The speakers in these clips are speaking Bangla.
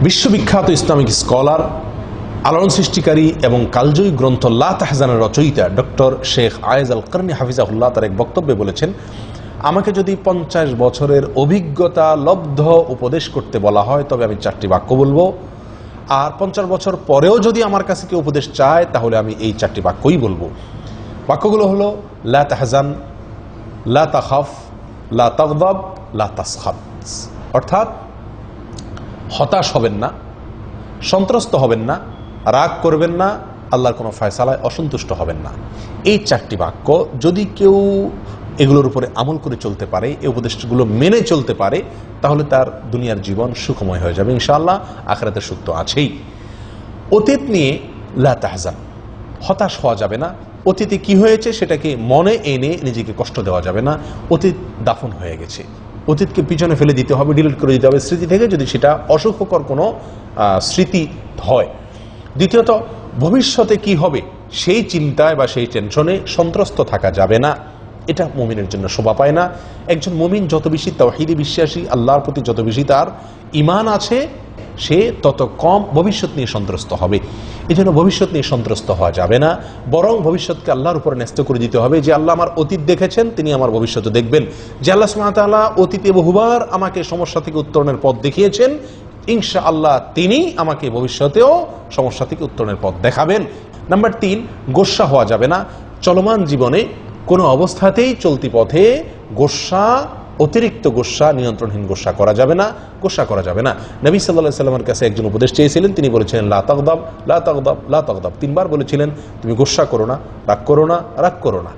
বিশ্ববিখ্যাত ইসলামিক স্কলার, আলোড়ন সৃষ্টিকারী এবং কালজয়ী গ্রন্থ লা তাহজানের রচয়িতা ডক্টর শেখ আয়েজ আল কারনি হাফিজাহুল্লাহ তার এক বক্তব্যে বলেছেন, আমাকে যদি 50 বছরের অভিজ্ঞতা লব্ধ উপদেশ করতে বলা হয় তবে আমি 4টি বাক্য বলবো, আর 50 বছর পরেও যদি আমার কাছে কেউ উপদেশ চায় তাহলে আমি এই 4টি বাক্যই বলবো। বাক্যগুলো হলো লা তাহজান, লা তাখাফ, লা তাগদাব, লা তাসখাত। অর্থাৎ হতাশ হবেন না, সন্ত্রস্ত হবেন না, রাগ করবেন না, আল্লাহর কোনো ফয়সালায় অসন্তুষ্ট হবেন না। এই 4টি বাক্য যদি কেউ এগুলোর উপরে আমল করে চলতে পারে, এই উপদেশগুলো মেনে চলতে পারে, তাহলে তার দুনিয়ার জীবন সুখময় হয়ে যাবে ইনশাআল্লাহ। আখিরাতের সুখ তো আছেই। অতীত নিয়ে লা তাহজান, হতাশ হওয়া যাবে না। অতীতে কি হয়েছে সেটাকে মনে এনে নিজেকে কষ্ট দেওয়া যাবে না। অতীত দাফন হয়ে গেছে, অতীতকে পিছনে ফেলে দিতে হবে, ডিলিট করে দিতে হবে স্মৃতি থেকে, যদি সেটা অসুখকর কোনো স্মৃতি হয়। দ্বিতীয়ত, ভবিষ্যতে কি হবে সেই চিন্তায় বা সেই টেনশনে সন্ত্রস্ত থাকা যাবে না। এটা মুমিনের জন্য শোভা পায় না। একজন মুমিন যত বেশি তাওহীদে বিশ্বাসী, আল্লাহর প্রতি যত বেশি তার ঈমান আছে, সে তত কম ভবিষ্যৎ নিয়ে সন্ত্রস্ত হবে। এই জন্য ভবিষ্যৎ নিয়ে সন্ত্রস্ত হওয়া যাবে না, বরং ভবিষ্যৎকে আল্লাহর উপরে ন্যস্ত করে দিতে হবে যে আল্লাহ আমার অতীত দেখেছেন, তিনি আমার ভবিষ্যৎ দেখবেন। যে আল্লাহ সুবহানাহু ওয়া তাআলা অতীতে বহুবার আমাকে সমস্যা থেকে উত্তরণের পথ দেখিয়েছেন, ইনশাআল্লাহ তিনি আমাকে ভবিষ্যতেও সমস্যা থেকে উত্তরণের পথ দেখাবেন। নাম্বার 3, গোস্বা হওয়া যাবে না। চলমান জীবনে কোনো অবস্থাতেই চলতি পথে গোস্বা, অতিরিক্ত গোস্বা, নিয়ন্ত্রণহীন গোস্বা করা যাবে না, গোস্বা করা যাবে না। নবী সাল্লাল্লাহু আলাইহি ওয়াসাল্লামের কাছে একজন উপদেশ চেয়েছিলেন, তিনি বলেছিলেন লা তাগদাব, লা তাগদাব, লা তাগদাব। 3 বার বলেছিলেন তুমি গোস্বা করো না, রাগ করো না, রাগ করো না।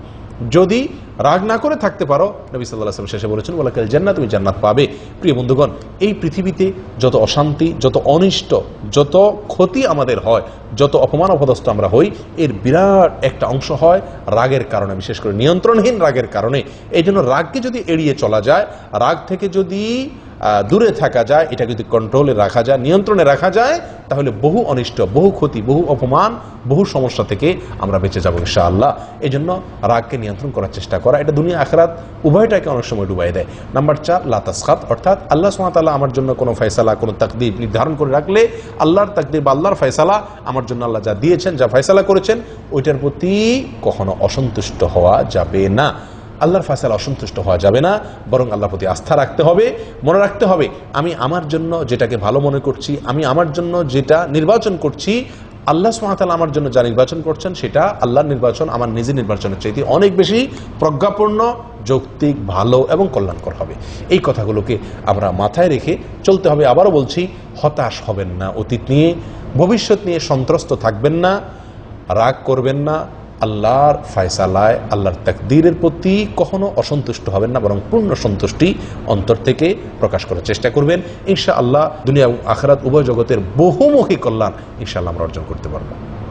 যদি রাগ না করে থাকতে পারো, নবী সাল্লাল্লাহু আলাইহি ওয়াসাল্লাম শেষে বলেছেন ওয়ালাকাল জান্নাত, তুমি জান্নাত পাবে। প্রিয় বন্ধুগণ, এই পৃথিবীতে যত অশান্তি, যত অনিষ্ট, যত ক্ষতি আমাদের হয়, যত অপমান অপদস্থ আমরা হই, এর বিরাট একটা অংশ হয় রাগের কারণে, বিশেষ করে নিয়ন্ত্রণহীন রাগের কারণে। এই জন্য রাগকে যদি এড়িয়ে চলা যায়, রাগ থেকে যদি দূরে থাকা যায়, এটা যদি কন্ট্রোলে রাখা যায়, নিয়ন্ত্রণে রাখা যায়, তাহলে বহু অনিষ্ট, বহু ক্ষতি, বহু অপমান, বহু সমস্যা থেকে আমরা বেঁচে যাবো ইনশাআল্লাহ। এই জন্য রাগকে নিয়ন্ত্রণ করার চেষ্টা করা, এটা দুনিয়া আখিরাত উভয়টাকে অনেক সময় ডুবাই দেয়। নাম্বার 4, লা তাসখাত, অর্থাৎ আল্লাহ সুবহানাহু ওয়া তাআলা আমার জন্য কোনো ফয়সালা, কোনো তাকদীর নির্ধারণ করে রাখলে, আল্লাহর তাকদীর বা আল্লাহর ফয়সালা আমার জন্য আল্লাহ যা দিয়েছেন, যা ফয়সালা করেছেন, ওইটার প্রতি কখনো অসন্তুষ্ট হওয়া যাবে না। আল্লাহর ফয়সালা অসন্তুষ্ট হওয়া যাবে না, বরং আল্লাহর প্রতি আস্থা রাখতে হবে। মনে রাখতে হবে আমি আমার জন্য যেটাকে ভালো মনে করছি, আমি আমার জন্য যেটা নির্বাচন করছি, আল্লাহ সুবহানাহু ওয়া তাআলা আমার জন্য যা নির্বাচন করছেন সেটা আল্লাহর নির্বাচন আমার নিজের নির্বাচনের চাইতে অনেক বেশি প্রজ্ঞাপূর্ণ, যৌক্তিক, ভালো এবং কল্যাণকর হবে। এই কথাগুলোকে আমরা মাথায় রেখে চলতে হবে। আবারও বলছি, হতাশ হবেন না, অতীত নিয়ে, ভবিষ্যৎ নিয়ে সন্ত্রস্ত থাকবেন না, রাগ করবেন না, আল্লাহর ফয়সালায়, আল্লাহর তাকদীরের প্রতি কখনো অসন্তুষ্ট হবেন না, বরং পূর্ণ সন্তুষ্টি অন্তর থেকে প্রকাশ করার চেষ্টা করবেন। ইনশাআল্লাহ দুনিয়া এবং আখিরাত উভয় জগতের বহুমুখী কল্যাণ ইনশাআল্লাহ আমরা অর্জন করতে পারবো।